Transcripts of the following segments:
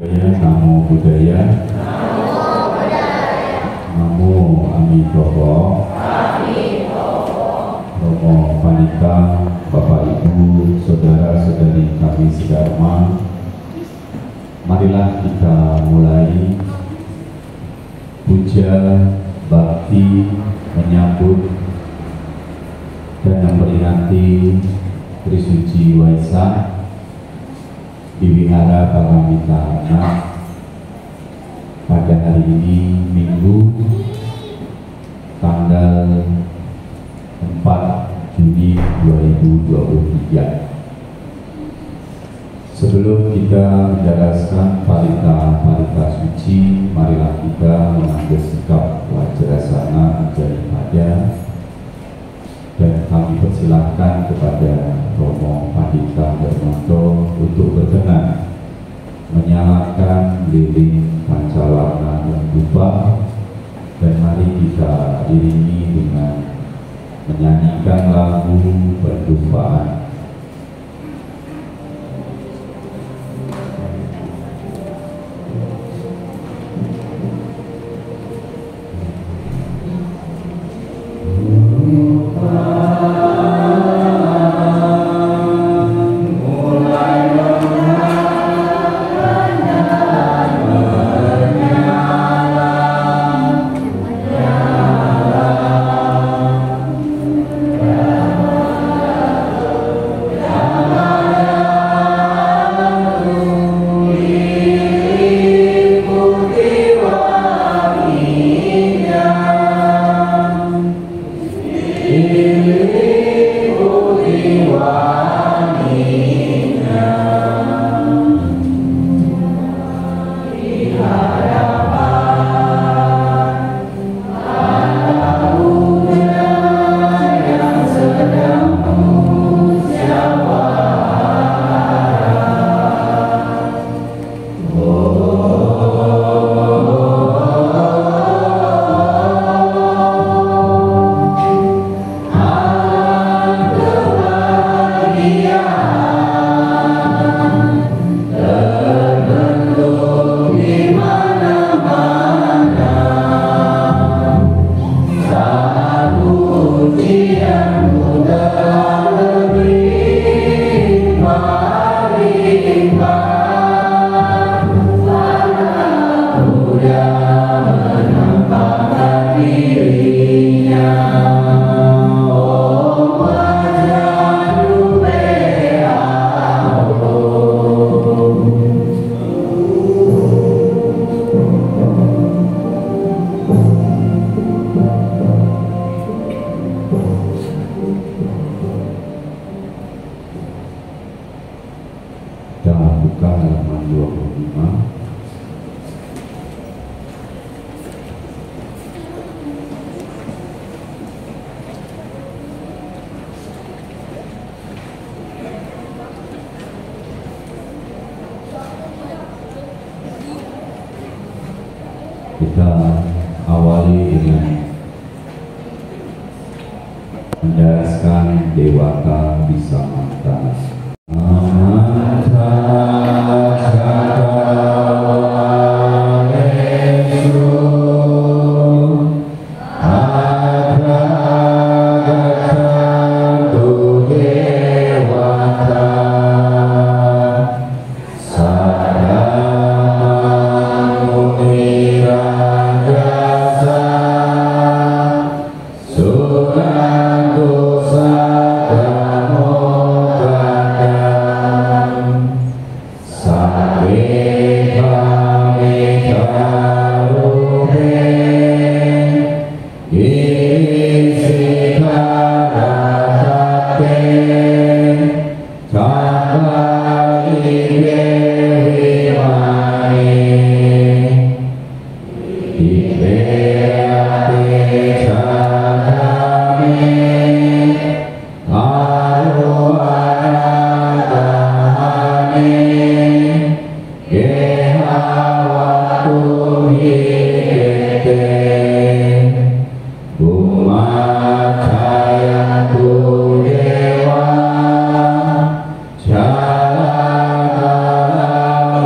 Namo Buddhaya. Namo Amitabha. Romo Panika, Bapak Ibu, Saudara-saudari kami sedharma, marilah kita mulai puja bakti menyambut dan memperingati Trisuci Waisak di Wihara Paramita pada hari ini, Minggu tanggal 4 Juni 2023. Sebelum kita menjelaskan parita suci, marilah kita mengambil sikap wajrasana ibadah, dan kami persilahkan kepada Romo Pandita Hermanto untuk berkenan menyalakan lilin pancawarna dan dupa, dan mari kita iringi dengan menyanyikan lagu pendupaan. Kita awali dengan menjelaskan Dewata Bisamanta. Jaya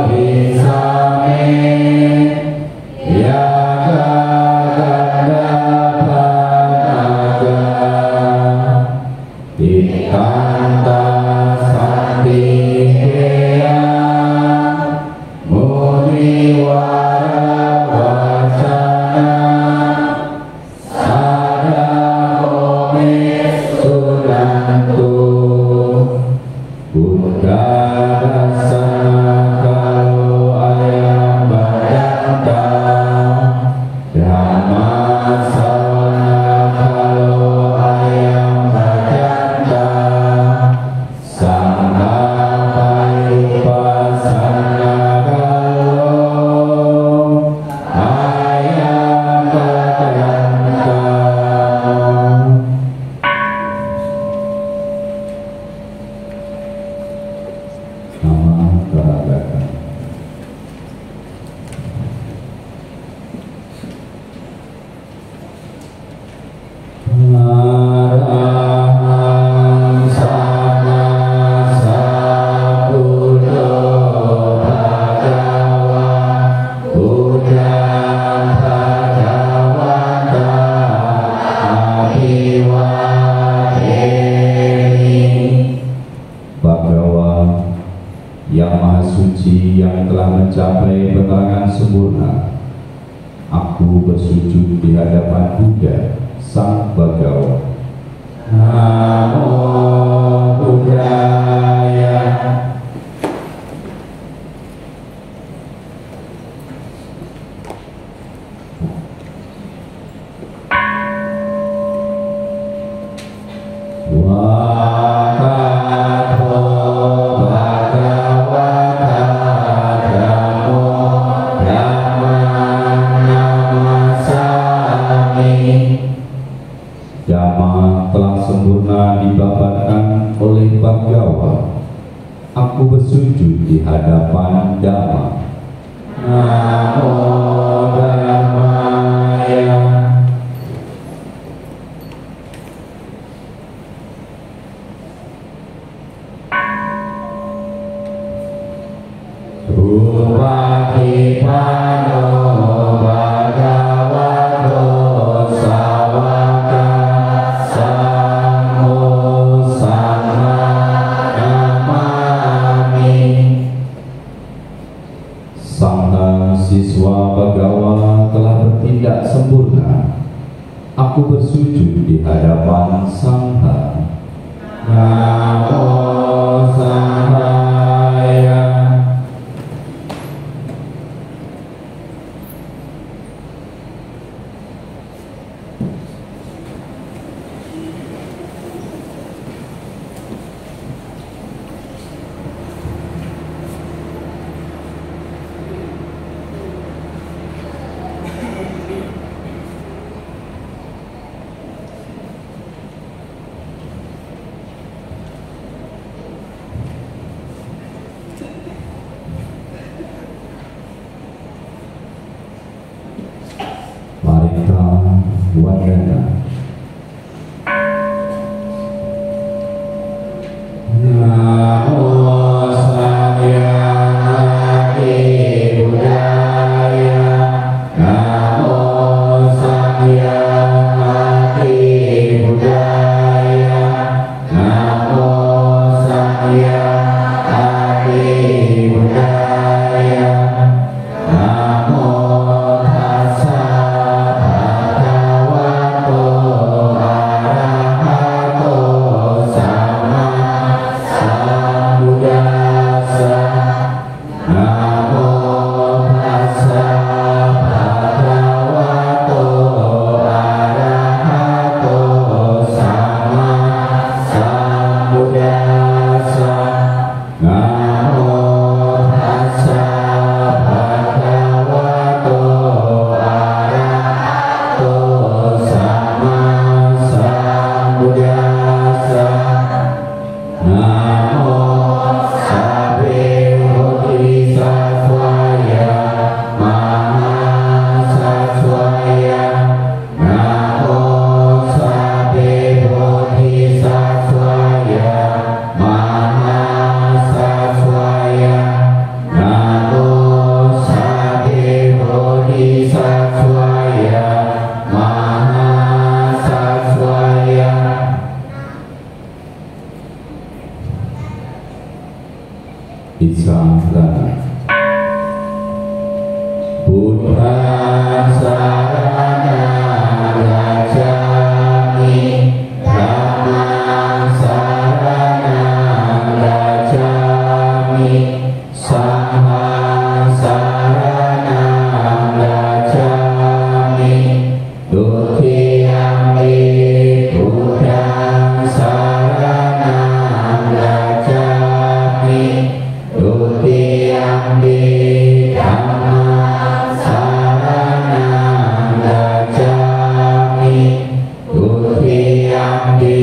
Bisa mencapai penerangan sempurna, aku bersujud di hadapan Buddha, Sang Bhagawa. Namo Buddhaya. Dhamma telah sempurna dibabarkan oleh Bhagawa. Aku bersujud di hadapan Dhamma. Namo Dhammaya. Upakipano Bhagavato Sawaka Sammo Sama Namami. Sangha siswa Bhagawa telah bertindak sempurna. Aku bersujud di hadapan Sangha. Namo Sanghaya. Parita Wandana. Namo Sakyamati Buddhaya. Namo Sakyamati Buddhaya. Namo Sakyamati Buddhaya. Namo Tassa Bhagavato Arahato Sama Sambuddhassa. Namo Tassa Bhagavato Arahato Sama Sambuddhassa. Namo Tassa Bhagavato Arahato Sama Sambuddhassa. Namo Sabbe Bodhisattvaya Mahasattvaya. Namo Sabbe Bodhisattvaya Mahasattvaya. Namo Sabbe Bodhisattvaya Mahasattvaya. Isangana. Buddha saranang gacchami, Dhammang saranang gacchami, Sanghang saranang gacchami, Dutiyampi Buddhang saranang gacchami, Dutiyampi Dhammang saranang gacchami, Dutiyampi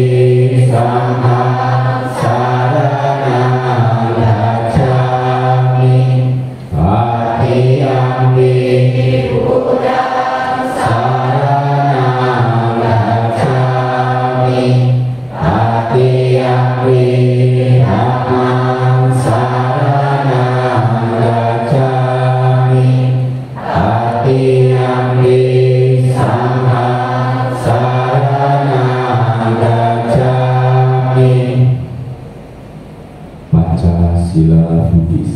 Sanghang saranang gacchami, Tatiyampi Buddhang saranang gacchami, Tatiyampi Dhammang saranang gacchami, Tatiyampi Sanghang saranang gacchami. Pancasila Buddhis.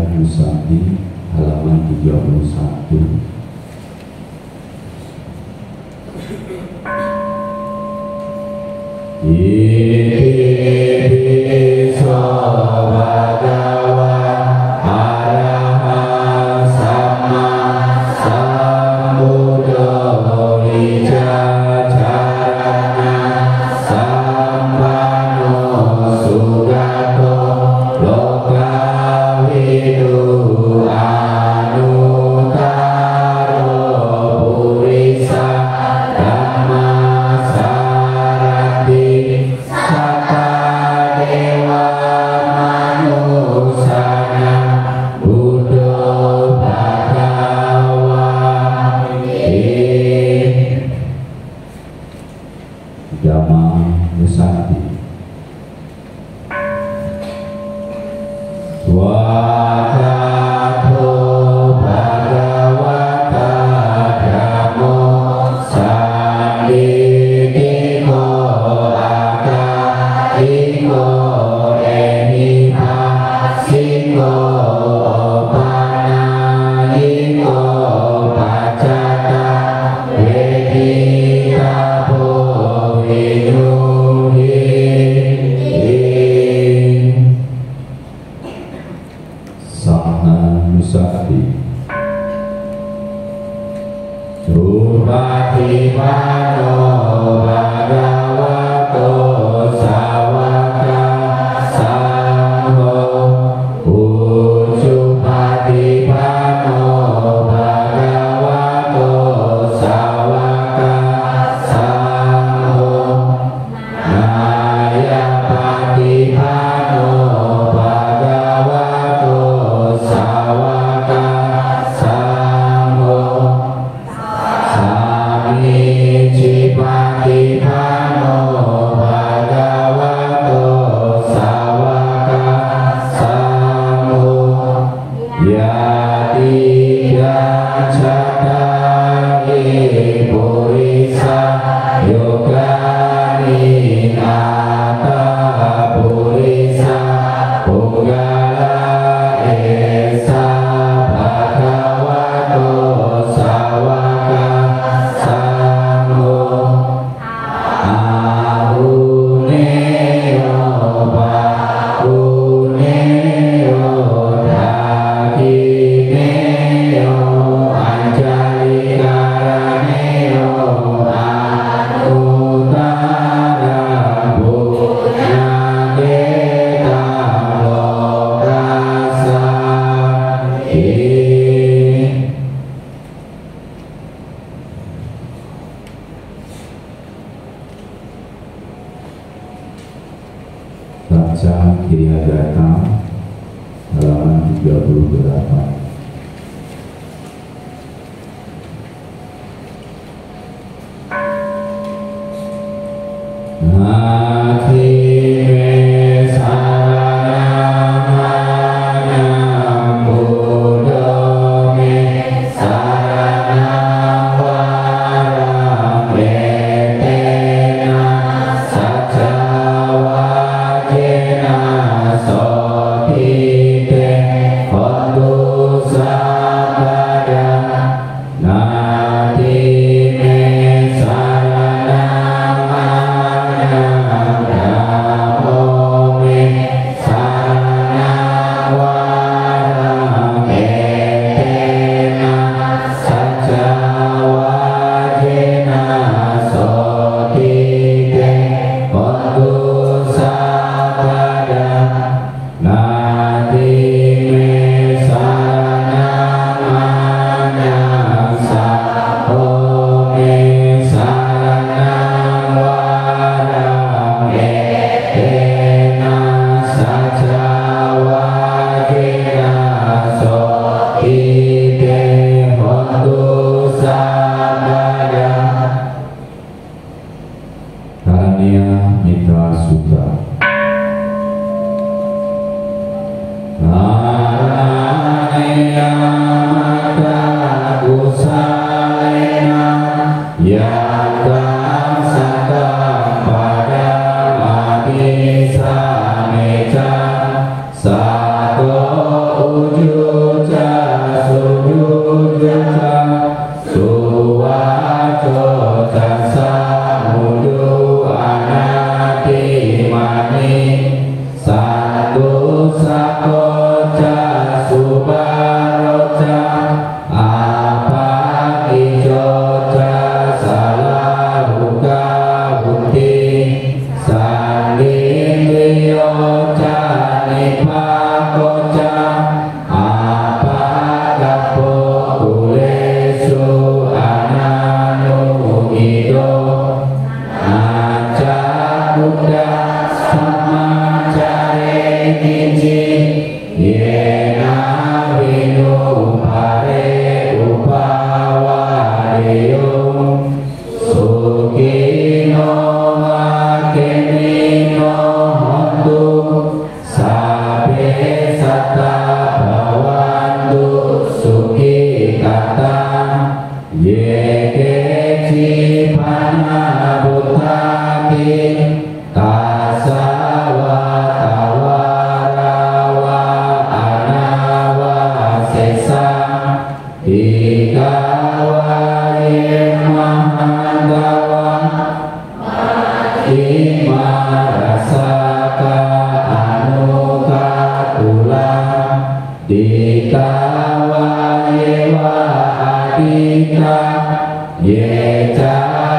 Nusantara halaman 31. Iso bhagawa arahat sama sambuddho wicacarana sampano sugato lokavidu anutaro purisa dhamma sarati sata dewa manusana buddho bhagawa Dhamma Nusanti Swakato Bhagavata Dhammo Sanditiko Akatiko Enipasiko Panayiko Pacata Vedita Nusakti Subhativano Bhagavato Sawaka Sangho Ucupativano Bhagavato Sawaka Sangho Nayapativano Bhagavato Sawaka Sangho Samiccipativano Bhagavato Sawaka Sangho Yati Yacatari Purisa Yogani Ata Purisa Punggala Esa Bhagavato Sawaka Sangho Ahuneo Bahuneo Dhakineo Anjalikaraneo Anutara Punyagetam Lokasa Baca Kiriyagata halaman 38. Nati me saranam buddho me saranam varam etena saca vajena sotite hontu sabada nati me saranam Namo me saranam varam etena saca vajena sotite hontu sabada nati me saranam saho me saranam varam etena saca vajena sotite hontu sabada Karaniya Mitra Sutra Karaniya Matra Kusalena Yakam Satam Padam Adi Sameca Sato Uju Buddha samacare niji yena vinu pare upawadeyo sukino akenino hontu sabe sata bhavantu suki kata yeke cipana buddhati tasawa tawarawa anawa sesa ikawa mahandawa imarasaka anukatula dikawa yewa adika yeca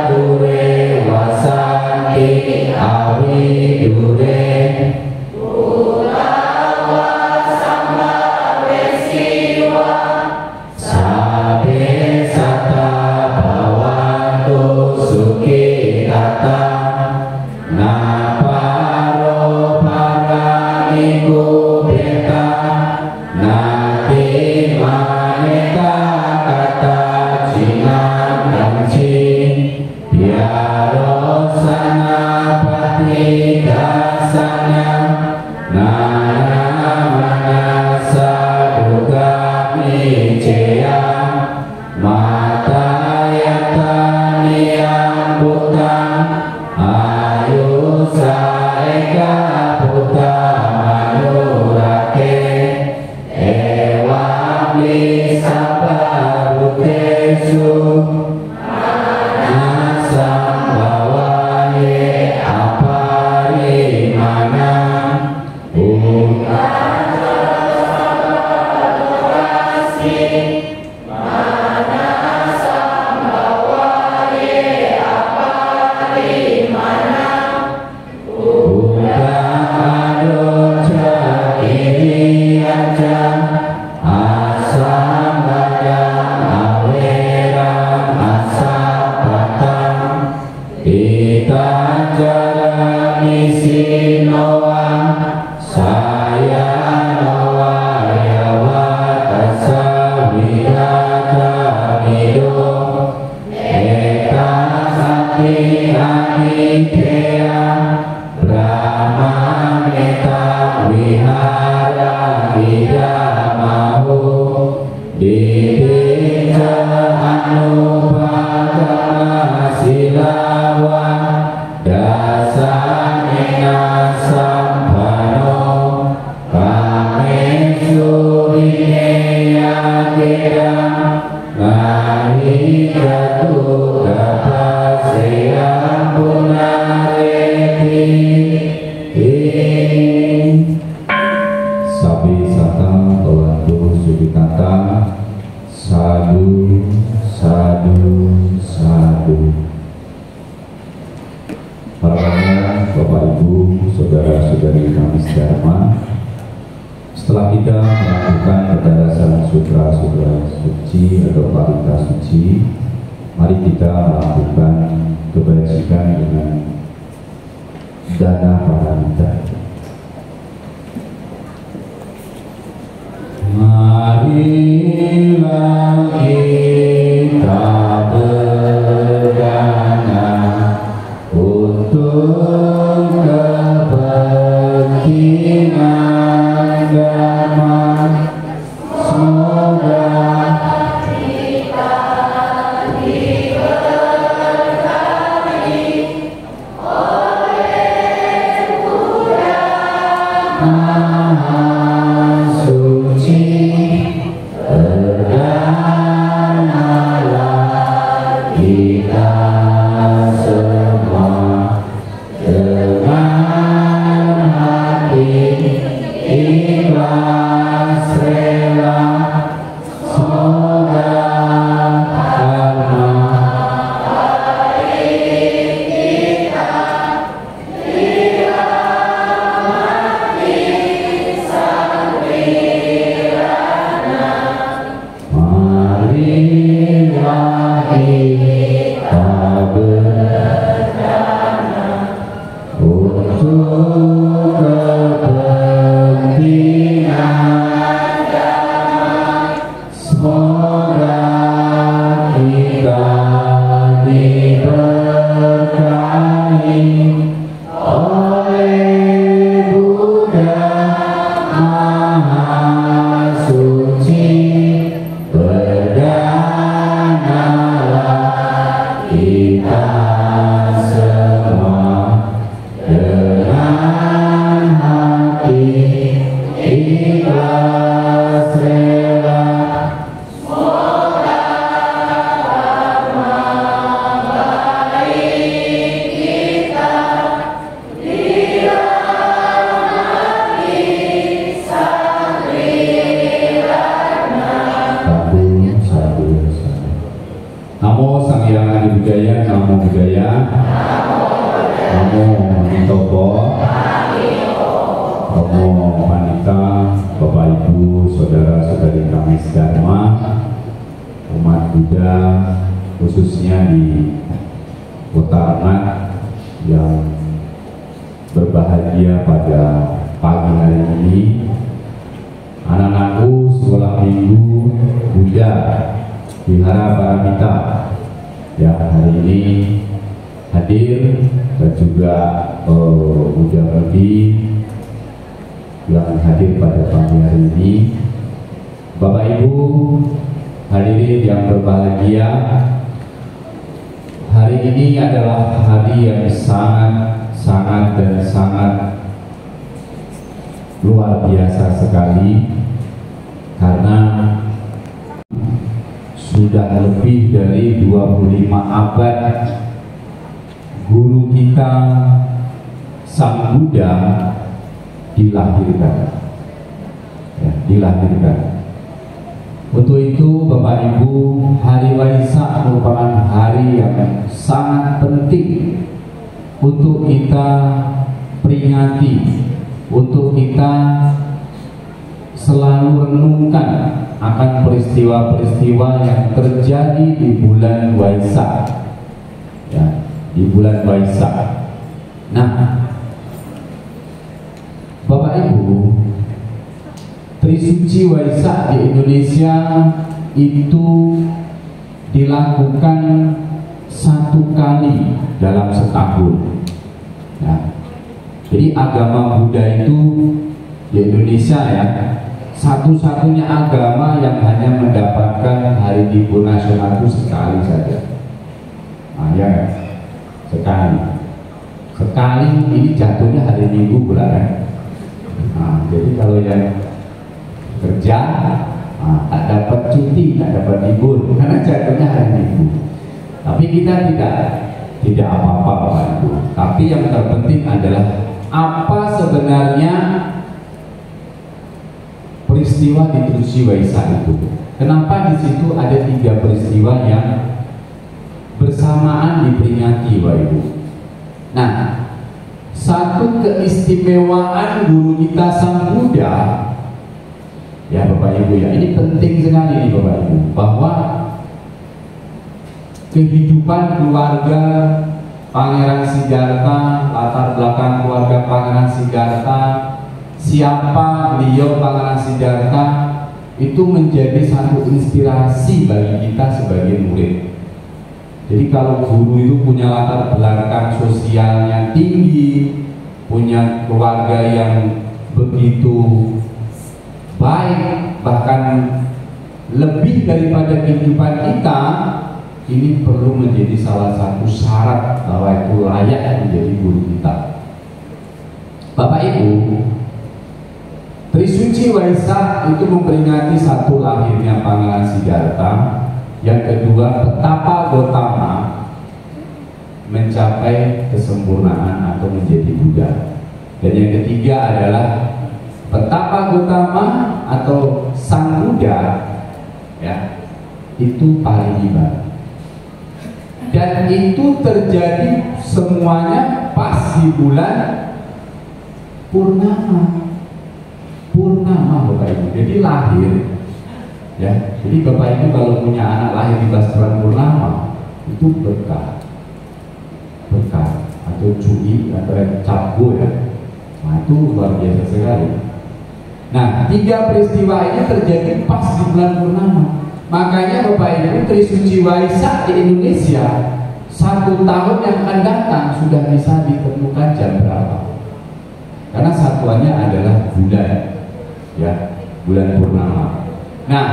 dure wasaki awidure sabe sata bhavantu suki kata naparo paraniku beta nati maneta kata jingan damci biaro sanapati dasanya nana manasa duga niceya mata yata niyam butang ayu saeka buta manurake ewam lisabarutesu nasam bawaye aparimana saudara-saudari kami sedharma, setelah kita melakukan pendarasan sutra-sutra suci atau parita suci, mari kita melakukan kebajikan dengan dana paramita. Marilah kita berdana untuk kepentingan damai. Semoga kita diberkati oleh Buddha Maha Suci. Berdanalah kita semua. oleh Buddha Maha Suci, berdanalah kita semua dengan hati ikhlas rela. Namo Sang Hyang Adi Budaya, Namo Budaya, Namo Nitopo, Namo Panita, Bapak Ibu, Saudara-saudari kami sedharma, umat Buddha khususnya di Kota Arnat yang berbahagia pada pagi hari ini. Anak-anakku sekolah minggu Buddha Wihara Paramita yang hari ini hadir, dan juga Muda-mudi yang hadir pada pagi hari ini. Bapak Ibu hadirin yang berbahagia, hari ini adalah hari yang sangat luar biasa sekali, karena sudah lebih dari 25 abad guru kita Sang Buddha dilahirkan. Untuk itu Bapak Ibu, hari Waisak merupakan hari yang sangat penting untuk kita peringati, untuk kita selalu renungkan akan peristiwa-peristiwa yang terjadi di bulan Waisak, ya, di bulan Waisak. Nah, Bapak Ibu, Trisuci Waisak di Indonesia itu dilakukan 1 kali dalam setahun. Ya. Jadi agama Buddha itu di Indonesia ya, satu-satunya agama yang hanya mendapatkan hari libur nasional itu sekali saja. Nah, ya, sekali ini jatuhnya hari Minggu bulan. Nah, jadi kalau yang kerja tak dapat cuti, tak dapat libur, karena jatuhnya hari Minggu. Tapi kita tidak apa-apa Bapak Ibu. Tapi yang terpenting adalah apa sebenarnya peristiwa di Trisuci Waisak itu. Kenapa di situ ada 3 peristiwa yang bersamaan diperingati, Bapak Ibu? Nah, satu keistimewaan guru kita Sang Buddha, ya Bapak Ibu ya, ini penting sekali nih Bapak Ibu, bahwa kehidupan keluarga Pangeran Siddhartha, latar belakang keluarga Pangeran Siddhartha, siapa beliau Pangeran Siddhartha, itu menjadi satu inspirasi bagi kita sebagai murid. Jadi kalau guru itu punya latar belakang sosialnya tinggi, punya keluarga yang begitu baik, bahkan lebih daripada kehidupan kita, ini perlu menjadi salah satu syarat bahwa itu layak menjadi guru kita. Bapak Ibu, Trisuci Waisak itu memperingati 1 lahirnya Pangeran Siddhartha, yang kedua betapa Gotama mencapai kesempurnaan atau menjadi Buddha, dan yang ketiga adalah betapa Gotama atau Sang Buddha ya itu parinibbana. Dan itu terjadi semuanya pas di bulan purnama. Purnama Bapak Ibu. Jadi lahir ya. Jadi Bapak Ibu kalau punya anak lahir di bulan purnama itu berkah atau cui atau cabgo ya. Nah itu luar biasa sekali. Nah 3 peristiwa ini terjadi pas di bulan purnama. Makanya Bapak Ibu, Trisuci Waisak di Indonesia 1 tahun yang akan datang sudah bisa ditemukan jam berapa. Karena satuannya adalah bulan, ya, bulan purnama. Nah,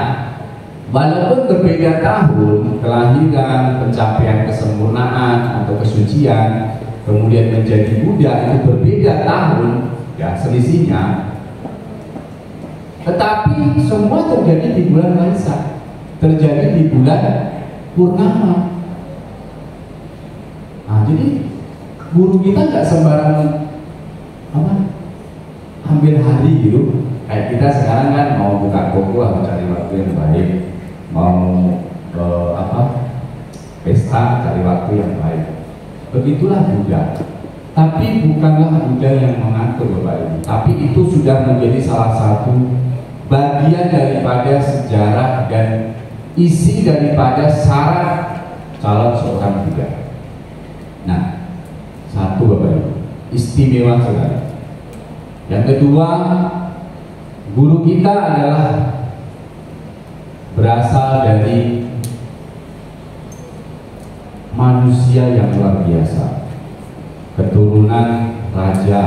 walaupun berbeda tahun, kelahiran, pencapaian kesempurnaan atau kesucian, kemudian menjadi Buddha itu berbeda tahun, ya selisihnya. Tetapi semua terjadi di bulan Waisak, terjadi di bulan purnama. Nah, jadi guru kita nggak sembarang ambil hari gitu. Kayak kita sekarang kan mau buka toko atau cari waktu yang baik, mau pesta cari waktu yang baik. Begitulah Buddha. Tapi bukanlah Buddha yang mengatur Bapak Ibu, tapi itu sudah menjadi salah satu bagian daripada sejarah dan isi daripada syarat calon seorang Buddha. Nah, satu Bapak Ibu, istimewa sekali. Yang kedua, guru kita adalah berasal dari manusia yang luar biasa, keturunan raja,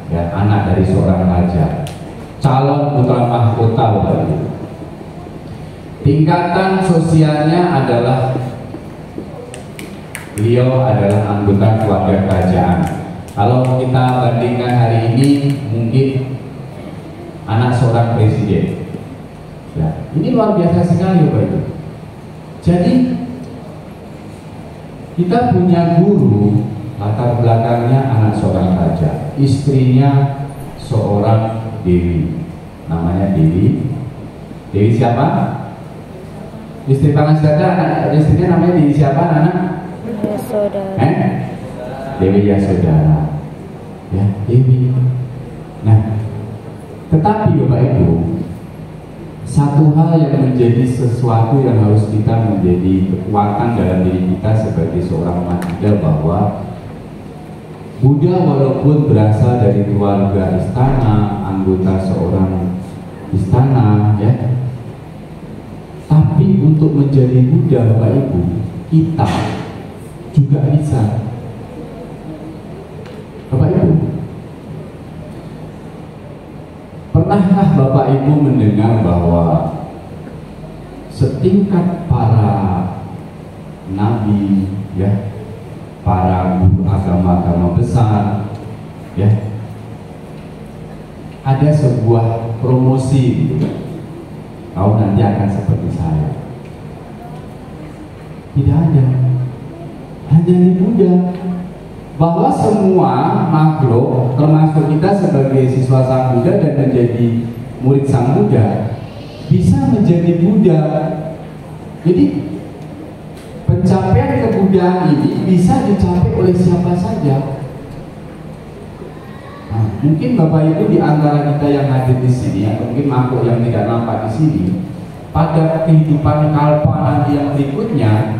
ya, anak dari seorang raja, calon putra mahkota Bapak Ibu. Tingkatan sosialnya adalah beliau adalah anggota keluarga kerajaan. Kalau kita bandingkan hari ini, mungkin anak seorang presiden. Ya, ini luar biasa sekali Bapak Ibu. Jadi kita punya guru, latar belakangnya anak seorang raja, istrinya seorang dewi, namanya Dewi. Dewi siapa? Istri Pangasdata, istrinya namanya Dewi siapa, anak? Yasodhara. Dewi Yasodhara, ya, Dewi. Nah, tetapi Bapak Ibu, satu hal yang menjadi sesuatu yang harus kita menjadi kekuatan dalam diri kita sebagai seorang umat Buddha, bahwa Buddha walaupun berasal dari keluarga istana, anggota seorang istana, ya, tapi untuk menjadi Buddha Bapak Ibu, kita juga bisa. Bapak Ibu, pernahkah Bapak Ibu mendengar bahwa setingkat para nabi, ya, para guru agama-agama besar, ya, ada sebuah promosi gitu, kau nanti akan seperti saya? Tidak ada, hanya di Buddha. Bahwa semua makhluk, termasuk kita sebagai siswa Sang Buddha dan menjadi murid Sang Buddha, bisa menjadi Buddha. Jadi pencapaian kebudayaan ini bisa dicapai oleh siapa saja. Nah, mungkin Bapak Ibu di antara kita yang hadir di sini, atau mungkin makhluk yang tidak nampak di sini, pada kehidupan kalpa nanti yang berikutnya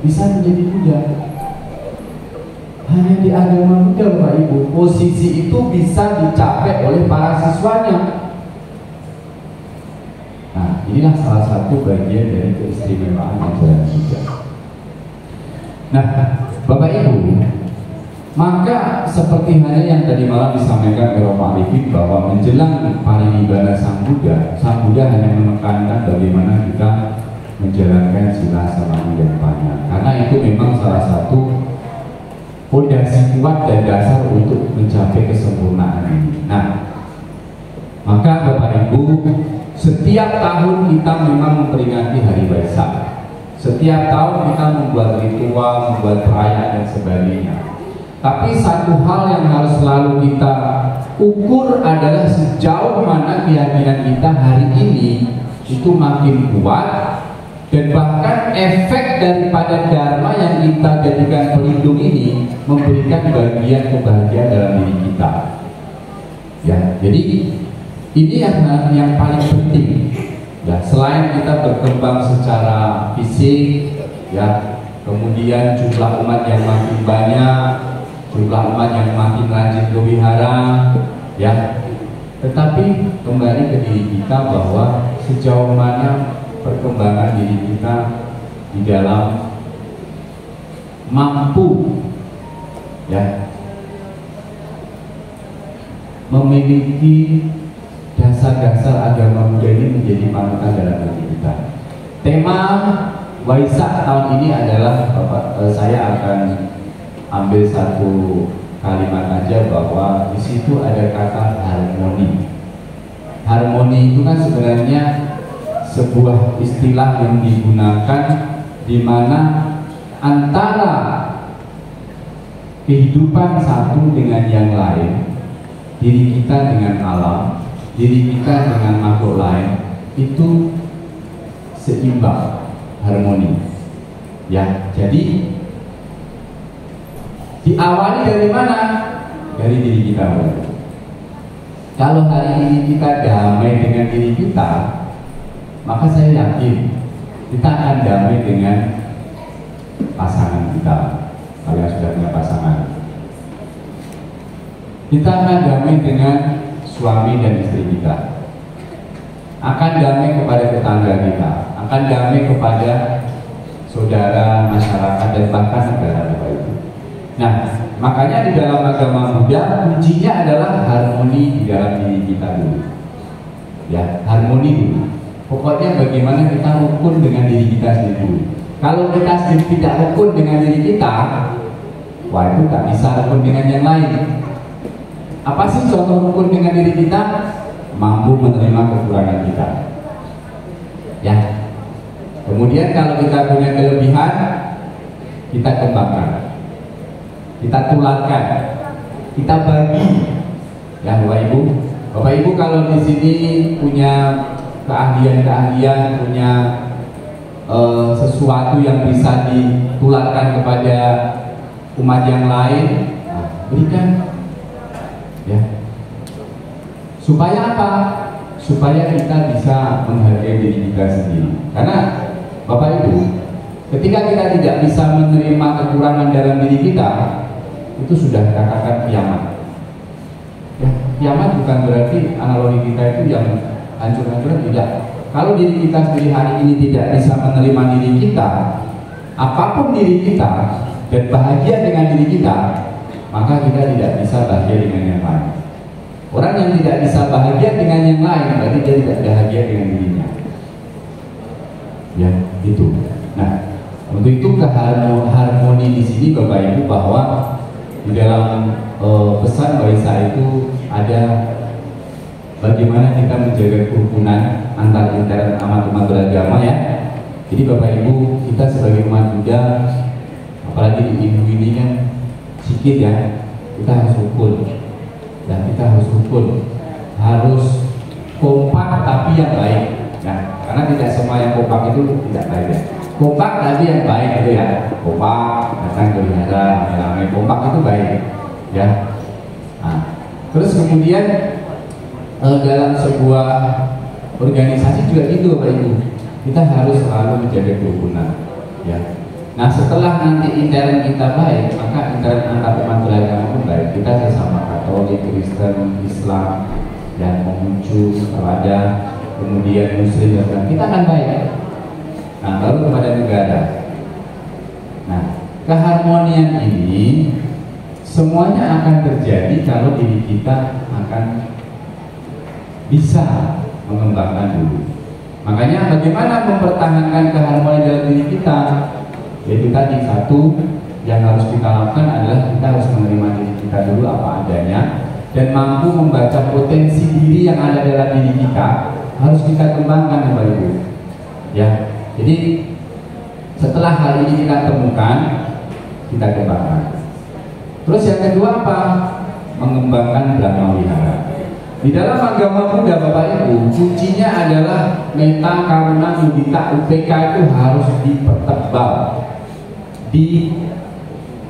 bisa menjadi Buddha. Hanya di agama Buddha Bapak Ibu, posisi itu bisa dicapai oleh para siswanya. Nah, inilah salah satu bagian dari keistimewaan ajaran Buddha. Nah, Bapak Ibu, maka seperti halnya yang tadi malam disampaikan oleh Pak Arifin, bahwa menjelang parinibbana Sang Buddha hanya menekankan bagaimana kita menjalankan sila samani dan panya, karena itu memang salah satu fondasi kuat dan dasar untuk mencapai kesempurnaan ini. Nah, maka Bapak Ibu, setiap tahun kita memang memperingati Hari Waisak. Setiap tahun kita membuat ritual, membuat perayaan dan sebagainya. Tapi satu hal yang harus selalu kita ukur adalah sejauh mana keyakinan kita hari ini itu makin kuat, dan bahkan efek daripada dharma yang kita jadikan pelindung ini memberikan bagian kebahagiaan dalam diri kita. Ya, jadi ini yang paling penting. Ya, selain kita berkembang secara fisik, ya, kemudian jumlah umat yang makin banyak, jumlah umat yang makin rajin berwihara, ya, tetapi kembali ke diri kita bahwa sejauh mana perkembangan diri kita di dalam mampu ya memiliki dasar-dasar agama Buddha ini menjadi panutan dalam diri kita. Tema Waisak tahun ini adalah saya akan ambil satu kalimat aja, bahwa di situ ada kata harmoni. Harmoni itu kan sebenarnya sebuah istilah yang digunakan di mana antara kehidupan satu dengan yang lain, diri kita dengan alam, diri kita dengan makhluk lain itu seimbang, harmoni. Ya, jadi diawali dari mana? Dari diri kita. Kalau hari ini kita damai dengan diri kita, maka saya yakin kita akan damai dengan pasangan kita. Kalian sudah punya pasangan, kita akan damai dengan suami dan istri kita, akan damai kepada tetangga kita, akan damai kepada saudara, masyarakat, dan bahkan negara kita itu. Nah, makanya di dalam agama Buddha kuncinya adalah harmoni di dalam diri kita dulu. Ya, harmoni dulu. Pokoknya bagaimana kita rukun dengan diri kita sendiri dulu. Kalau kita sendiri tidak rukun dengan diri kita, wah itu tak bisa rukun dengan yang lain. Apa sih contoh rukun dengan diri kita? Mampu menerima kekurangan kita. Ya. Kemudian kalau kita punya kelebihan, kita kembangkan, kita tularkan, kita bagi. Ya, Bapak Ibu kalau di sini punya keahlian-keahlian, punya sesuatu yang bisa ditularkan kepada umat yang lain, nah, berikan. Ya. Supaya apa? Supaya kita bisa menghargai diri kita sendiri. Karena Bapak Ibu, ketika kita tidak bisa menerima kekurangan dalam diri kita, itu sudah katakan kiamat. Ya, kiamat bukan berarti analogi kita itu yang hancur-hancuran, tidak. Kalau diri kita sendiri hari ini tidak bisa menerima diri kita, apapun diri kita, dan bahagia dengan diri kita, maka kita tidak bisa bahagia dengan yang lain. Orang yang tidak bisa bahagia dengan yang lain, berarti dia tidak bahagia dengan dirinya. Ya, itu. Nah, untuk itu harmoni di sini Bapak Ibu, bahwa di dalam pesan Waisak itu ada bagaimana kita menjaga kerukunan antar umat beragama ya. Jadi Bapak Ibu, kita sebagai umat Buddha, apalagi di ibu ini kan sedikit ya, kita harus rukun. Dan kita harus rukun, harus kompak tapi yang baik. Nah, karena tidak semua yang kompak itu tidak baik ya. Kompak tapi yang baik itu ya. Kompak, datang ke wihara, ramai-ramai, kompak itu baik ya. Nah, terus kemudian dalam sebuah organisasi juga gitu Bapak Ibu, kita harus selalu menjaga kerukunan ya. Nah, setelah nanti intern kita baik, maka intern antar umat beragama pun baik. Kita sesama Katolik, Kristen, Islam, dan Konghucu, Tawadha, kemudian Muslim, dan kita akan baik. Nah, baru kepada negara. Nah, keharmonian ini semuanya akan terjadi kalau diri kita akan bisa mengembangkan dulu. Makanya bagaimana mempertahankan keharmonian dalam diri kita? Yaitu tadi, satu yang harus kita lakukan adalah kita harus menerima diri kita dulu apa adanya, dan mampu membaca potensi diri yang ada dalam diri kita, harus kita kembangkan Bapak Ibu. Ya, jadi setelah hal ini kita temukan, kita kembangkan. Terus yang kedua apa? Mengembangkan Brahma Wihara. Di dalam agama Buddha Bapak Ibu, kuncinya adalah metta, karuna, mudita, upeka itu harus dipertebal,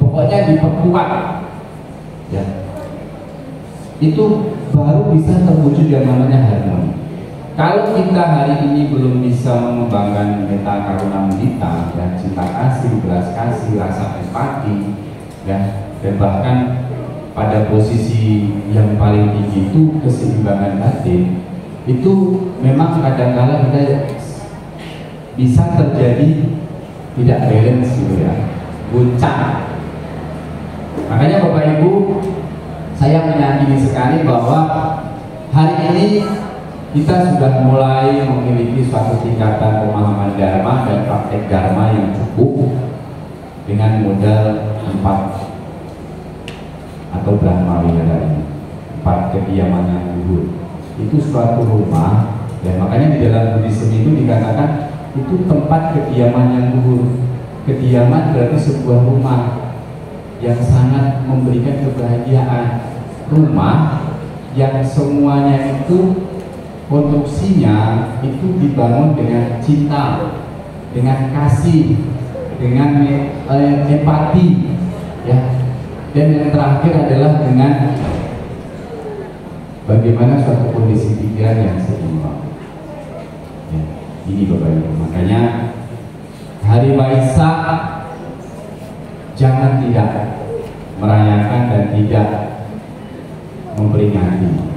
pokoknya diperkuat ya. Itu baru bisa terwujud yang namanya harmoni. Kalau kita hari ini belum bisa mengembangkan metta, karuna, mudita ya, cinta kasih, belas kasih, rasa empati ya, dan bahkan pada posisi yang paling tinggi itu keseimbangan batin, itu memang kadang-kala kita bisa terjadi tidak balance gitu ya. goncang. Makanya Bapak Ibu, saya meyakini sekali bahwa hari ini kita sudah mulai memiliki suatu tingkatan pemahaman Dharma dan praktek Dharma yang cukup dengan modal 4 atau Brahma Wihara ini, 4 kediaman yang luhur. Itu suatu rumah, dan makanya di dalam Buddhisme itu dikatakan itu tempat kediaman yang luhur. Kediaman berarti sebuah rumah yang sangat memberikan kebahagiaan, rumah yang semuanya itu konstruksinya itu dibangun dengan cinta, dengan kasih, dengan empati, ya. Dan yang terakhir adalah dengan bagaimana suatu kondisi pikiran yang seimbang. Ya, ini Bapak Ibu. Makanya hari Waisak jangan tidak merayakan dan tidak memperingati.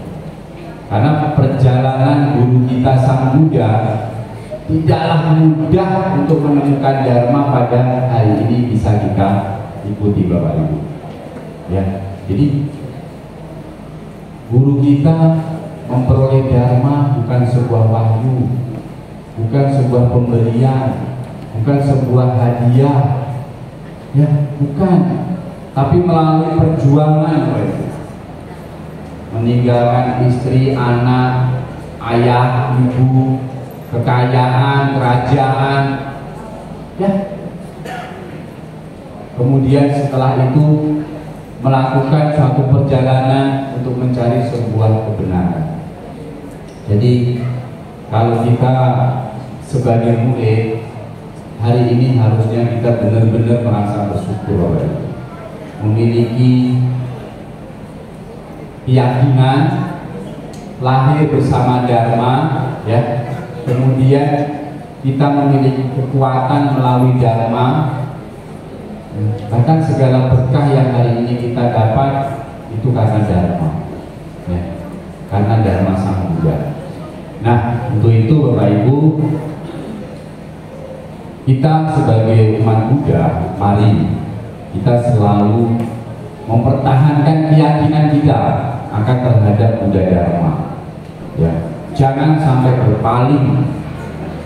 Karena perjalanan guru kita Sang Buddha tidaklah mudah untuk menemukan Dharma pada hari ini bisa kita ikuti Bapak Ibu. Ya, jadi guru kita memperoleh Dharma bukan sebuah wahyu, bukan sebuah pemberian, bukan sebuah hadiah, ya, bukan, tapi melalui perjuangan Bapak Ibu. Meninggalkan istri, anak, ayah, ibu, kekayaan, kerajaan, ya. Kemudian setelah itu melakukan suatu perjalanan untuk mencari sebuah kebenaran. Jadi kalau kita sebagai murid hari ini harusnya kita benar-benar merasa bersyukur, memiliki keyakinan lahir bersama Dharma, ya. Kemudian kita memiliki kekuatan melalui Dharma. Bahkan segala berkah yang hari ini kita dapat itu karena Dharma, ya. Karena Dharma Sang Buddha. Nah, untuk itu Bapak Ibu, kita sebagai umat Buddha, mari kita selalu mempertahankan keyakinan kita akan terhadap Buddha Dharma, ya. Jangan sampai berpaling,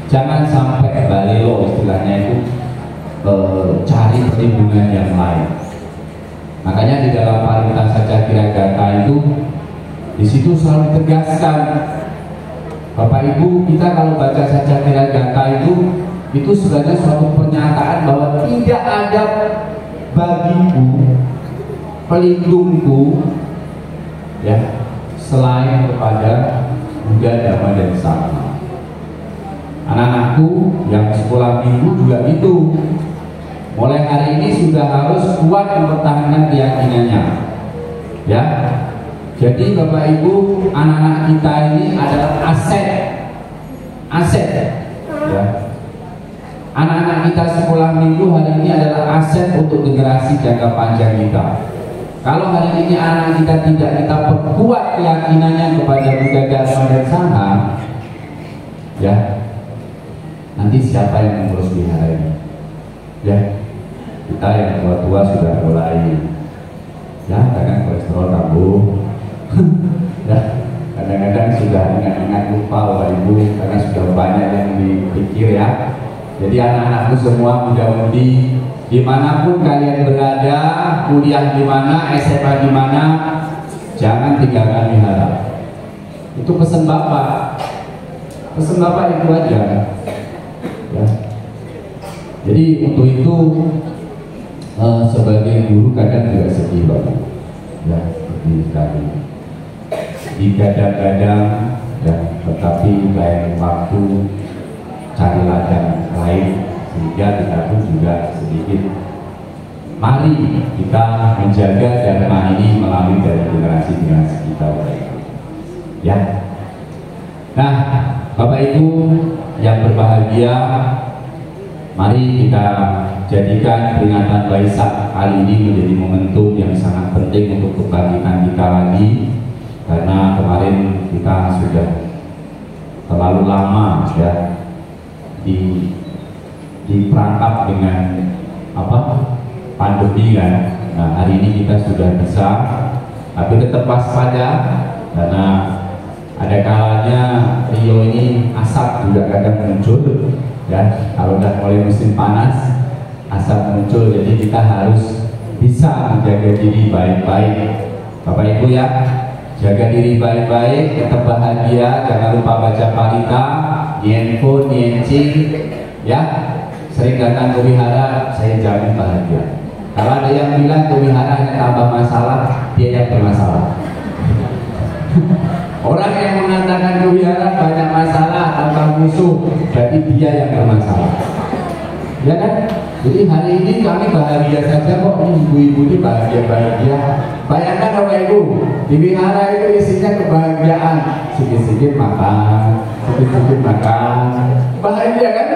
jangan sampai balelo, istilahnya itu cari perlindungan yang lain. Makanya di dalam Parita Sajakiragata itu di situ selalu ditegaskan, Bapak Ibu, kita kalau baca Sajakiragata itu sebenarnya suatu pernyataan bahwa tidak ada bagiku, pelindungku, ya, selain kepada Buddha, Dharma, dan Sangha. Anak-anakku yang sekolah minggu juga itu, mulai hari ini sudah harus kuat mempertahankan keyakinannya, ya. Jadi Bapak Ibu, anak-anak kita ini adalah aset, ya. Anak-anak kita sekolah minggu hari ini adalah aset untuk generasi jangka panjang kita. Kalau hari ini anak kita tidak kita perkuat keyakinannya kepada Buddha, Dharma, dan Sangha, ya, nanti siapa yang mengurus wihara ini? Ya, kita yang tua-tua sudah mulai, ya, kadang kolesterol kambuh, ya, kadang-kadang sudah ingat-ingat lupa Bapak Ibu karena sudah banyak yang dipikir, ya. Jadi anak-anakku semua, muda-mudi, dimanapun kalian berada, kuliah di mana, SMA di mana, jangan tinggalkan wihara. Itu pesan Bapak. Pesan Bapak itu aja, ya. Jadi untuk itu sebagai guru kadang juga sedih Bapak, ya, sedih sekali. Digadang-gadang, ya, tetapi lain waktu cari ladang lain, sehingga kita pun juga sedikit. Mari kita menjaga Dharma ini melalui dari generasi-generasi kita, ya. Nah, Bapak Ibu yang berbahagia, mari kita jadikan peringatan Waisak kali ini menjadi momentum yang sangat penting untuk kebangkitan kita lagi, karena kemarin kita sudah terlalu lama, ya, diperangkap dengan pandemi kan. Nah, hari ini kita sudah bisa, tapi tetap waspada karena ada kalanya Rio ini asap juga kadang muncul ya. Kalau udah mulai musim panas asap muncul, jadi kita harus bisa menjaga diri baik-baik. Bapak Ibu ya, jaga diri baik-baik, tetap bahagia, jangan lupa baca parita, handphone, nyencing ya. Sering datang ke wihara, saya jamin bahagia. Kalau ada yang bilang ke wihara hanya tambah masalah, dia yang bermasalah. Orang yang mengatakan ke wihara banyak masalah, tambah musuh, berarti dia yang bermasalah. Ya kan? Jadi hari ini kami bahagia saja kok, ini ibu-ibu ini bahagia-bahagia. Bayangkan Bapak Ibu, di wihara itu isinya kebahagiaan. Sedikit-sedikit makan, sedikit-sedikit makan. Bahagia kan?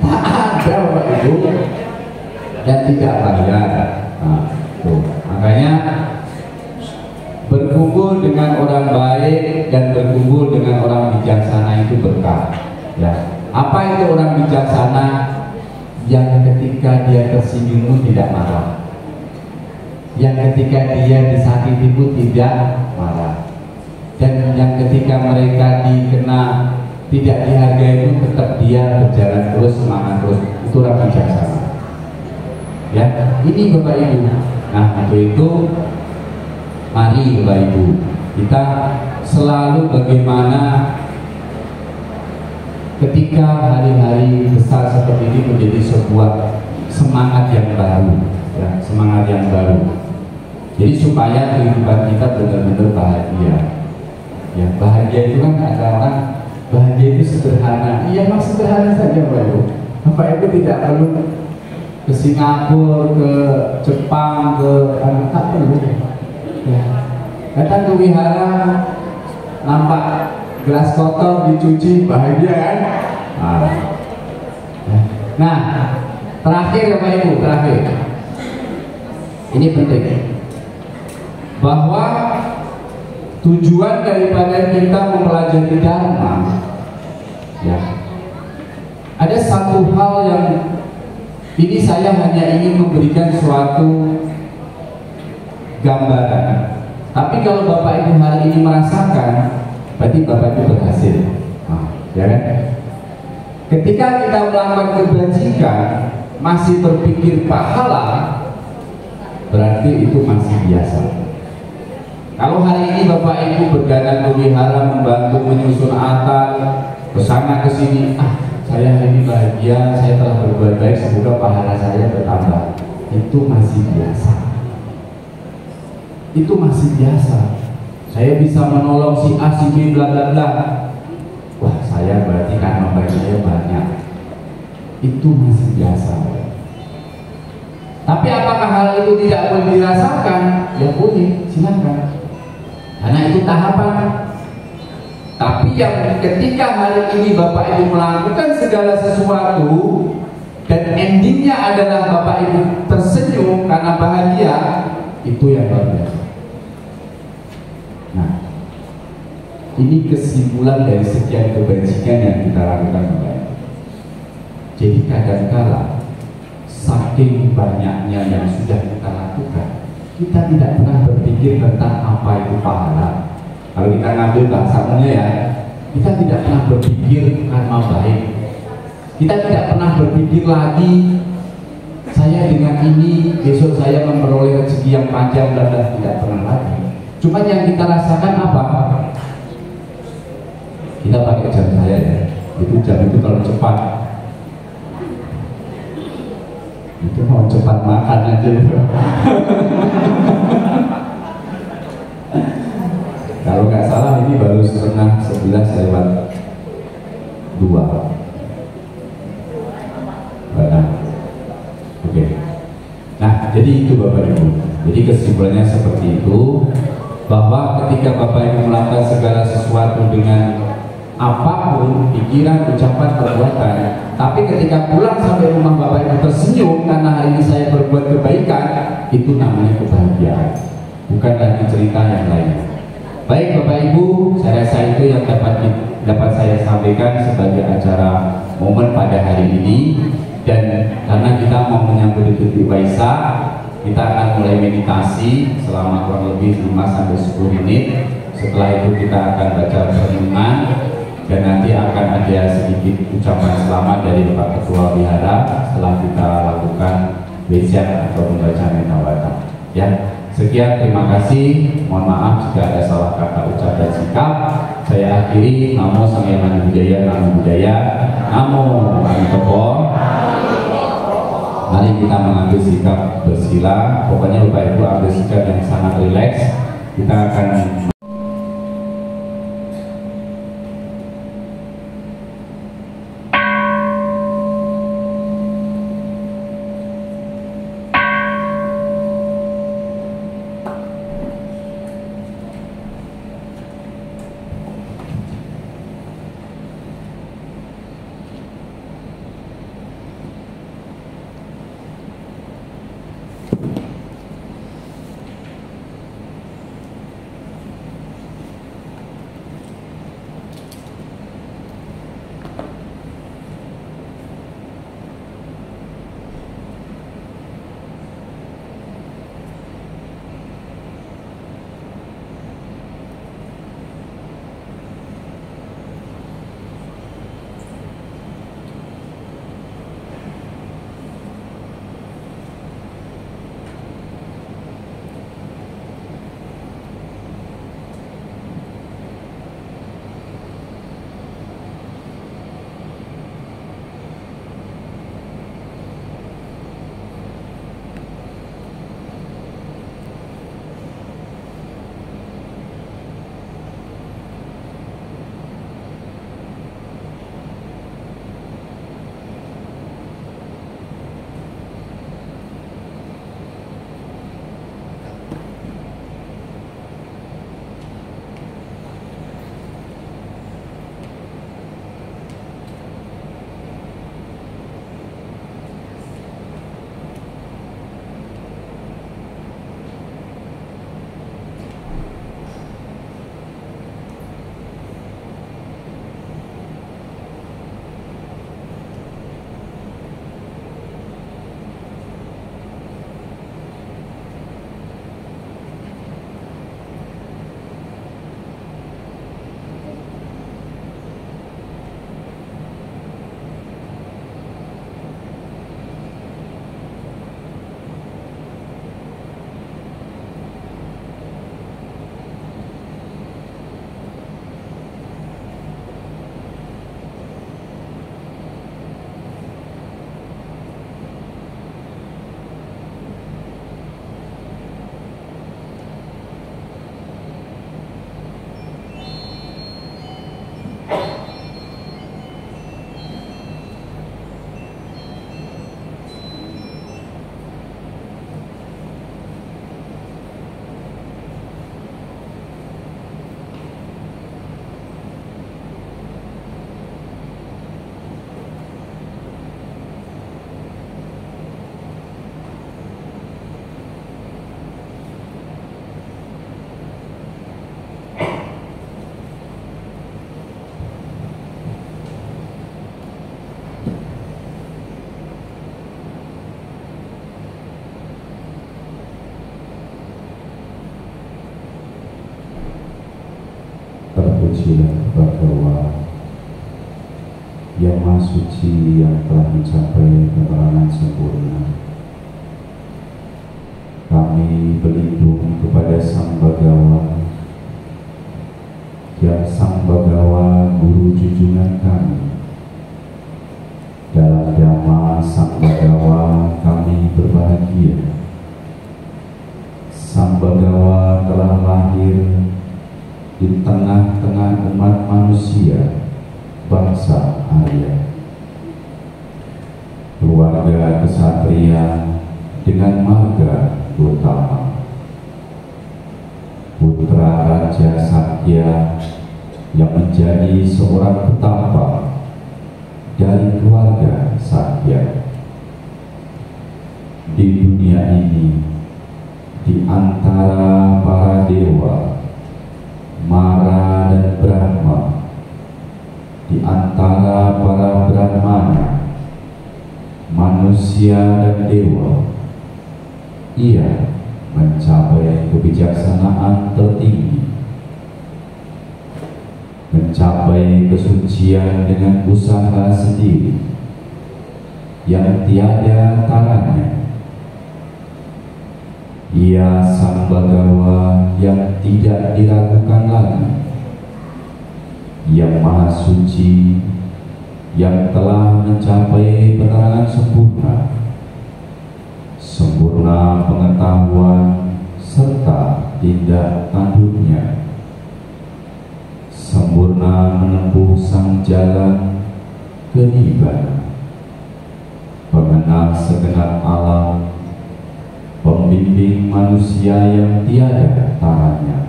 Tak ada Bapak Ibu yang tidak bahagia. Nah, tuh. Makanya berkumpul dengan orang baik dan berkumpul dengan orang bijaksana itu berkah. Ya. Apa itu orang bijaksana? Yang ketika dia tersinggung pun tidak marah, yang ketika dia disakiti pun tidak marah, dan yang ketika mereka dikena tidak dihargai pun tetap dia berjalan terus, semangat terus. Itu orang bijaksana. Ya, ini Bapak Ibu. Nah, untuk itu mari Bapak Ibu kita selalu bagaimana ketika hari-hari besar seperti ini menjadi sebuah semangat yang baru, ya, semangat yang baru. Jadi supaya kehidupan kita benar-benar bahagia. Ya, bahagia itu kan ada orang bahagia itu sederhana. Iya, memang sederhana saja Bapak Ibu. Bapak Ibu tidak perlu ke Singapura, ke Jepang, ke tak perlu. Ya. Datang ke wihara, nampak gelas kotor dicuci, bahagia kan? Nah, terakhir Bapak Ibu, terakhir. Ini penting. Bahwa tujuan daripada kita mempelajari Dharma, ya, ada satu hal yang ini saya hanya ingin memberikan suatu gambaran. Tapi kalau Bapak Ibu hari ini merasakan, berarti Bapak Ibu berhasil. Ya kan? Ketika kita melakukan kebajikan masih berpikir pahala, berarti itu masih biasa. Kalau hari ini Bapak Ibu berdandan ke wihara, membantu menyusun atap, kesana kesini, saya hari ini bahagia, saya telah berbuat baik, semoga pahala saya bertambah. Itu masih biasa. Itu masih biasa. Saya bisa menolong si A, si B, bla bla bla. Wah, saya berarti karma baik saya banyak. Itu masih biasa. Tapi apakah hal itu tidak boleh dirasakan? Ya boleh, silakan. Karena itu tahapan. Tapi yang ketika hari ini Bapak Ibu melakukan segala sesuatu dan endingnya adalah Bapak Ibu tersenyum karena bahagia, itu yang luar biasa. Nah, ini kesimpulan dari sekian kebajikan yang kita lakukan Bapak Ibu. Jadi kadang-kala saking banyaknya yang sudah kita lakukan, kita tidak pernah berpikir tentang apa itu pahala. Kalau kita ngambil bahasanya ya, kita tidak pernah berpikir karma baik. Kita tidak pernah berpikir lagi saya dengan ini besok saya memperoleh rezeki yang panjang dan tidak pernah lagi. Cuma yang kita rasakan apa? Kita pakai jam saya ya. Itu jam itu kalau cepat, itu mau cepat makan aja. Kalau nggak salah ini baru setengah 11 lewat 2. Nah, oke. Nah, jadi itu Bapak Ibu. Jadi kesimpulannya seperti itu, bahwa ketika Bapak Ibu melakukan segala sesuatu dengan apapun, pikiran, ucapan, perbuatan, tapi ketika pulang sampai rumah Bapak Ibu tersenyum karena hari ini saya berbuat kebaikan, itu namanya kebahagiaan, bukan lagi cerita yang lain. Baik Bapak Ibu, saya rasa itu yang dapat saya sampaikan sebagai acara momen pada hari ini. Dan karena kita mau menyambut Idul Waisak, kita akan mulai meditasi selama kurang lebih 5-10 menit. Setelah itu kita akan baca renungan, dan nanti akan ada sedikit ucapan selamat dari Bapak Ketua Wihara setelah kita lakukan wesiat atau membaca metawata. Ya, sekian, terima kasih. Mohon maaf jika ada salah kata, ucap dan sikap. Saya akhiri. Namo Sang Hyang Widi Budaya, Namo Buddhaya, Namo Amitopo. Mari kita mengambil sikap bersila. Pokoknya Bapak Ibu ambil sikap yang sangat rileks. Kita akan terpujilah Bhagawa yang Maha Suci, yang telah mencapai keterangan sempurna. Kami berlindung kepada Sang Bhagawa, yang Sang Bhagawa Guru junjungan kami. Dalam Dhamma Sang Bhagawa kami berbahagia. Sang Bhagawa telah lahir di tengah-tengah umat manusia, bangsa Arya. Keluarga kesatria dengan marga utama. Putra Raja Satya yang menjadi seorang petapa dari keluarga Satya. Di dunia ini, di antara para dewa, Mara dan Brahma, di antara para Brahmana, manusia dan dewa. Ia mencapai kebijaksanaan tertinggi, mencapai kesucian dengan usaha sendiri yang tiada taranya. Ia Sang Bagawa yang tidak diragukan lagi, yang Maha Suci, yang telah mencapai penerangan sempurna, sempurna pengetahuan serta tindak tanduknya, sempurna menempuh sang jalan kenibanan, pengenal segenap alam, pembimbing manusia yang tiada taranya,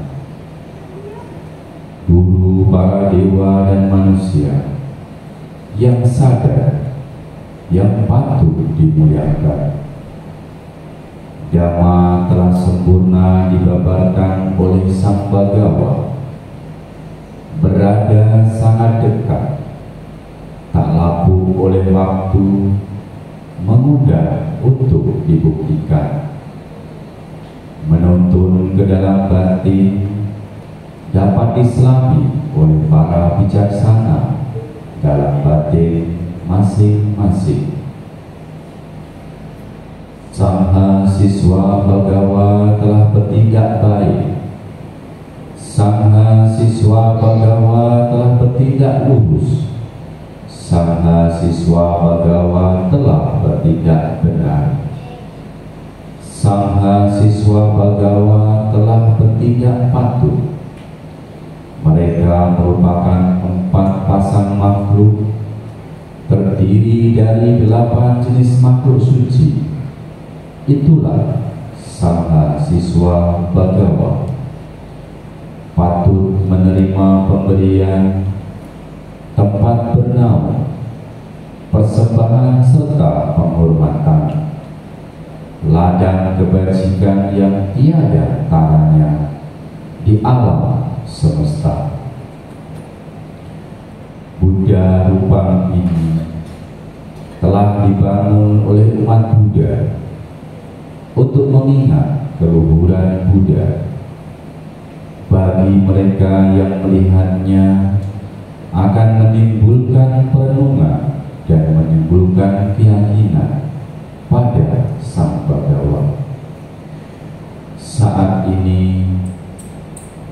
guru para dewa dan manusia, yang sadar, yang patut dimuliakan. Dhamma telah sempurna dibabarkan oleh Sang Bagawa, berada sangat dekat, tak lapuk oleh waktu, memudah untuk dibuktikan, menuntun ke dalam batin, dapat diselami oleh para bijaksana dalam batin masing-masing. Sang Siswa Bagawa telah bertindak baik. Sang Siswa Bagawa telah bertindak lurus. Sang Siswa Bagawa telah bertindak benar. Sang Siswa Bagawa telah bertindak patuh. Mereka merupakan 4 pasang makhluk, terdiri dari 8 jenis makhluk suci. Itulah Sang Siswa Bagawa, patut menerima pemberian, tempat bernaung, persembahan serta penghormatan, ladang kebajikan yang tiada taranya di alam semesta. Buddha Rupang ini telah dibangun oleh umat Buddha untuk mengingat keluhuran Buddha. Bagi mereka yang melihatnya akan menimbulkan perenungan dan menimbulkan keyakinan pada Sang Bagawa. Saat ini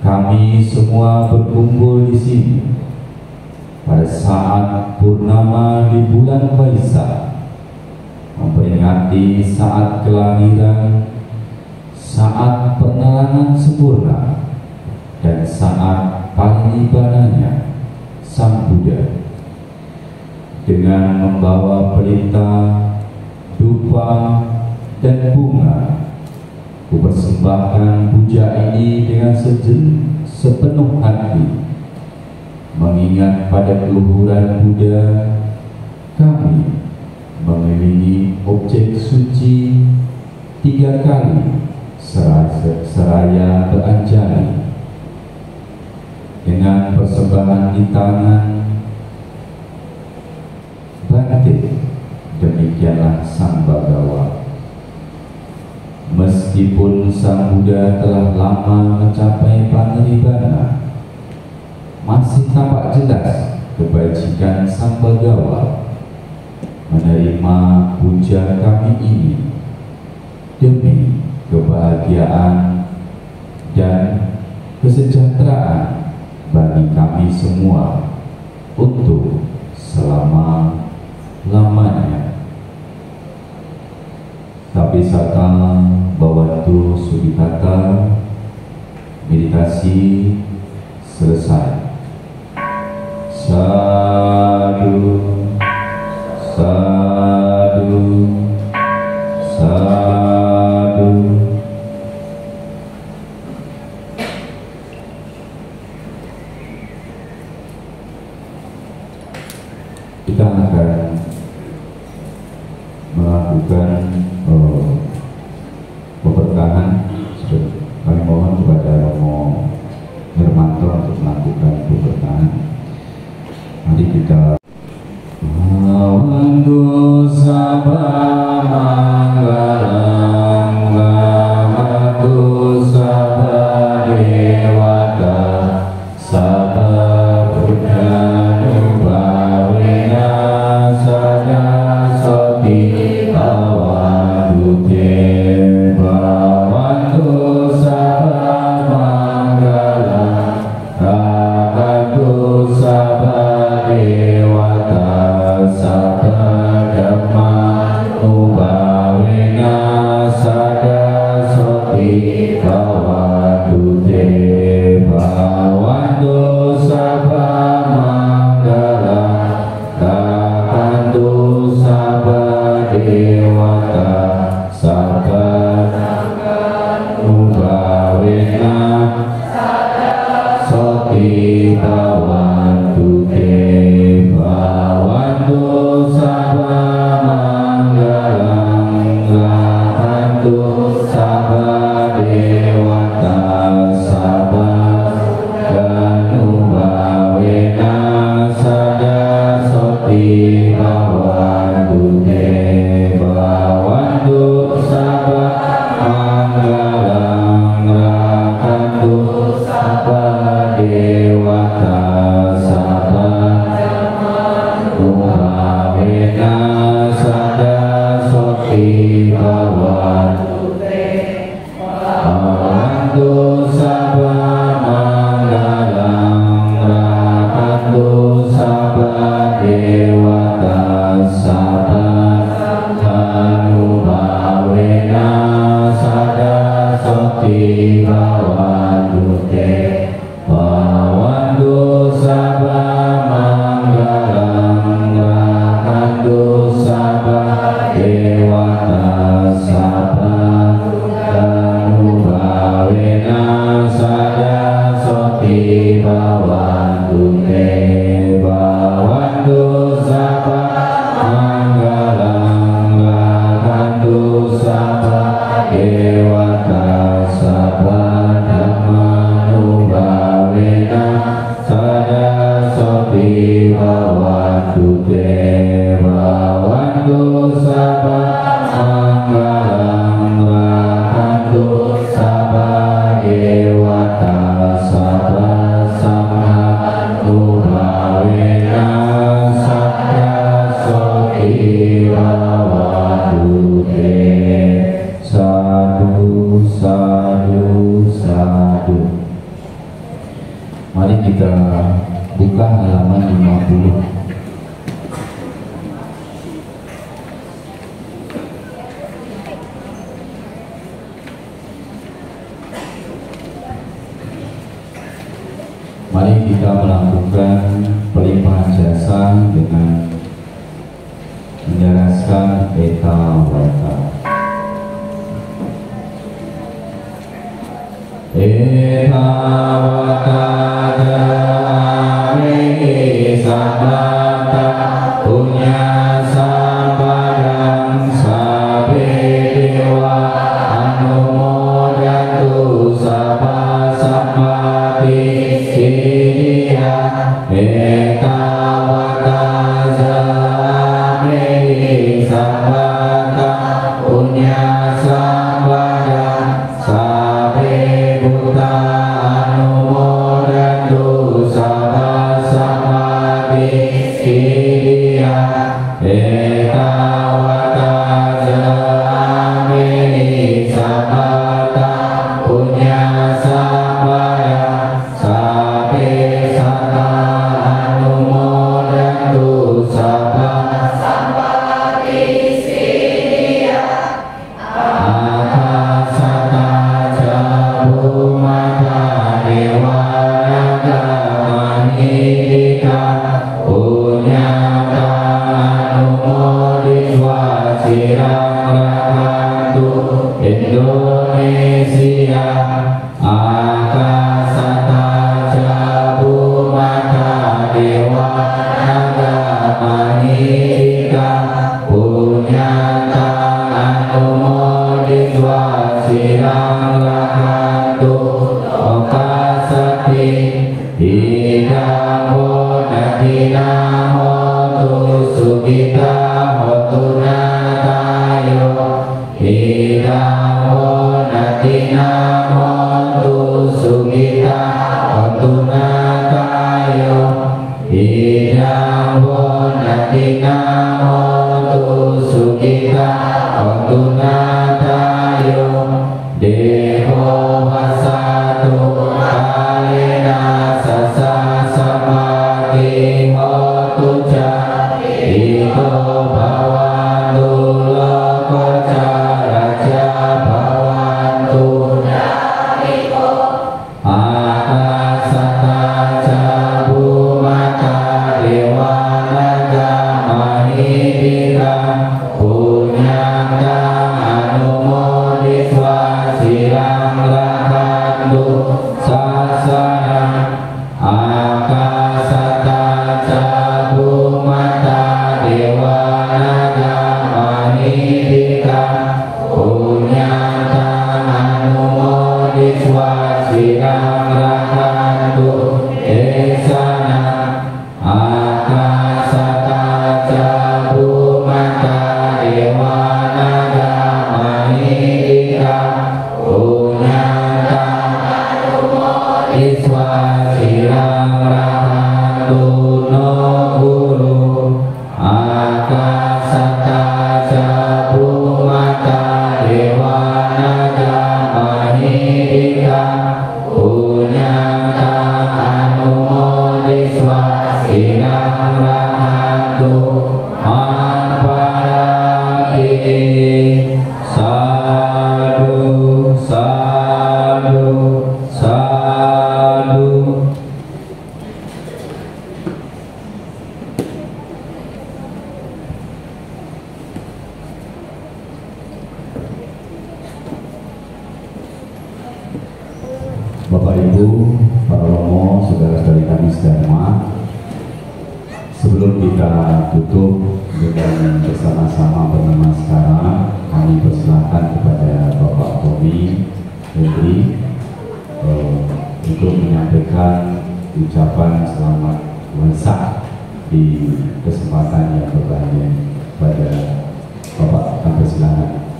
kami semua berkumpul di sini pada saat purnama di bulan Waisak, memperingati saat kelahiran, saat penerangan sempurna, dan saat parinibhananya Sang Buddha. Dengan membawa pelita, dupa, dan bunga, kupersembahkan puja ini dengan sepenuh hati. Mengingat pada keluhuran Buddha, kami mengelilingi objek suci 3 kali seraya beranjali. Dengan persembahan di tangan, batin, demikianlah Sang Bagawa. Meskipun Sang Buddha telah lama mencapai parinibbana, masih tampak jelas kebajikan Sang Bagawa menerima puja kami ini demi kebahagiaan dan kesejahteraan bagi kami semua untuk selama-lamanya. Tapi Saka Bhavantu Sukhita, meditasi selesai. Sadu, sadu, sadu. Kita akan melakukan pemberkahan. Kami mohon kepada Romo Hermanto untuk melakukan pemberkahan. Mari kita Bhavantu Sabha Mari kita melakukan pelimpahan jasa dengan menjelaskan eta wata. Eta wata dari sabata punya sabadang sabe dewa anu modatu sabah sampati sidia eta wata zabe sabata punya sabadang sabe buta anu Sirang Rahantu no Guru Akasata Jabumata Dewana Jamahirika Punyata Anumodiswa Sirang Rahantu Manparati Sadu Sadu Sadu. Bapak Ibu, para romo, saudara-saudari kami sedharma, sebelum kita tutup dengan bersama-sama bernamaskara, kami persilakan kepada Bapak Tommy Hendri untuk menyampaikan ucapan selamat Waisak di kesempatan yang berbahagia. Pada Bapak, kami persilakan.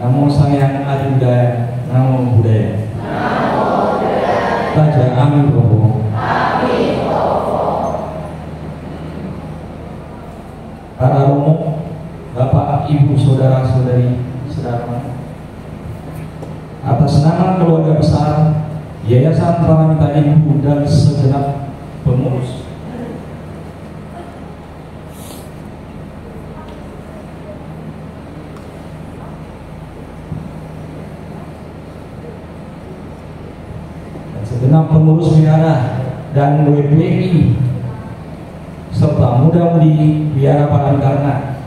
Namo Sang Adi Budaya, Namo Budaya. Baca Amin Robo. Para romo, Bapak, Ibu, saudara-saudari sedharma, atas nama keluarga besar Yayasan Paramita Ibu dan segenap pengurus, segenap pengurus wihara dan WPI serta muda-mudi Wihara Paramita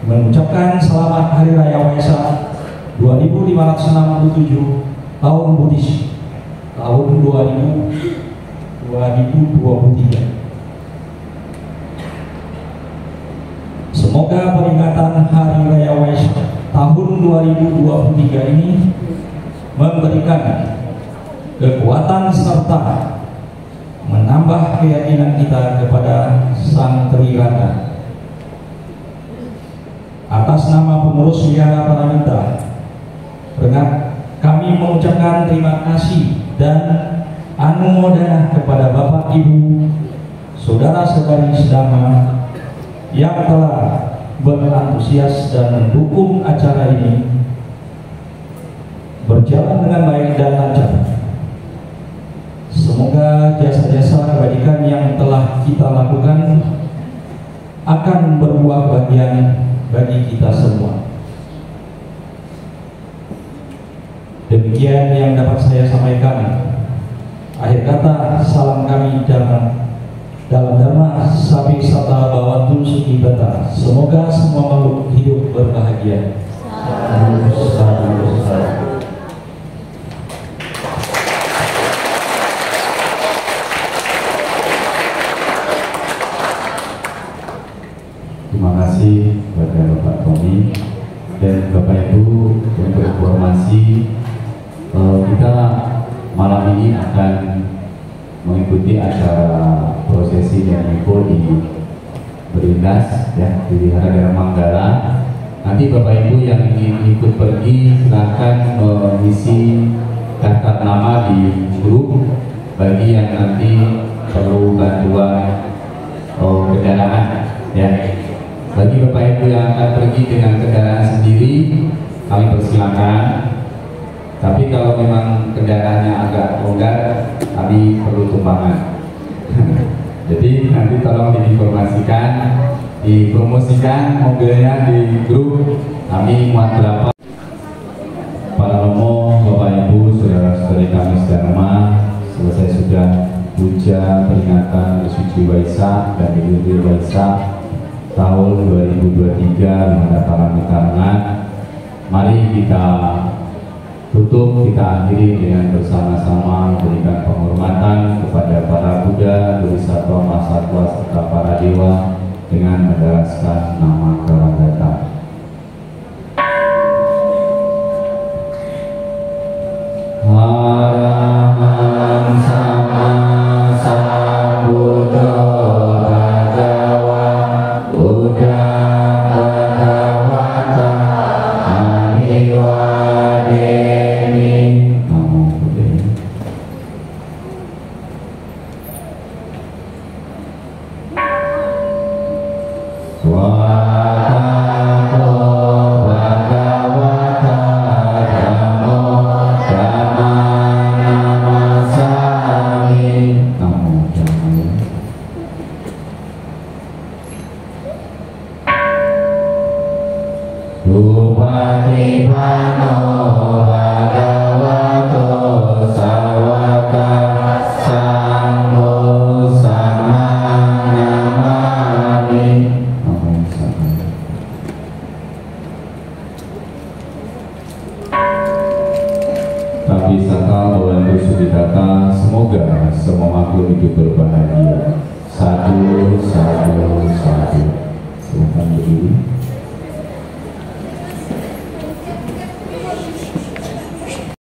mengucapkan selamat Hari Raya Waisak 2567 tahun Buddhis tahun 2023. Semoga peringatan Hari Raya Waisak tahun 2023 ini memberikan kekuatan serta menambah keyakinan kita kepada Sang Trirata. Atas nama pengurus Wihara Paramita, kami mengucapkan terima kasih dan anumodana kepada Bapak, Ibu, saudara-saudari sedharma yang telah berantusias dan mendukung acara ini berjalan dengan baik dan lancar. Semoga jasa-jasa kebajikan yang telah kita lakukan akan berbuah bagian bagi kita semua. Demikian yang dapat saya sampaikan. Akhir kata, salam kami dalam Dharma Sapi Sata Bawantu Suki Bata. Semoga semua makhluk hidup berbahagia. Terima kasih kepada Bapak Tommy dan Bapak Ibu yang berhormati. Kita malam ini akan mengikuti acara prosesi dan info di Berindas ya di Wihara Daerah Manggala. Nanti Bapak Ibu yang ingin ikut pergi silakan mengisi daftar nama di grup. Bagi yang nanti perlu bantuan kendaraan ya. Bagi Bapak Ibu yang akan pergi dengan kendaraan sendiri, kami persilakan. Tapi kalau memang kendaraannya agak longgar, kami perlu tumpangan. Jadi nanti tolong diinformasikan, dipromosikan mobilnya di grup. Kami muat berapa. Para romo, Bapak Ibu, saudara-saudari kami sedharma, selesai sudah puja peringatan Suci Waisak dan Idul Waisak tahun 2023 Wihara Paramita. Mari kita tutup, kita akhiri dengan bersama-sama memberikan penghormatan kepada para Buddha, Bodhisattva, Mahasatwa serta para dewa dengan mendaraskan nama Karagata. Bupati Pano Bhagavato Sawaka Sangho Samang Namami. Tapi saka membantu sudikata, semoga semua makhluk hidup berbahagia. Satu. Silahkan berdiri.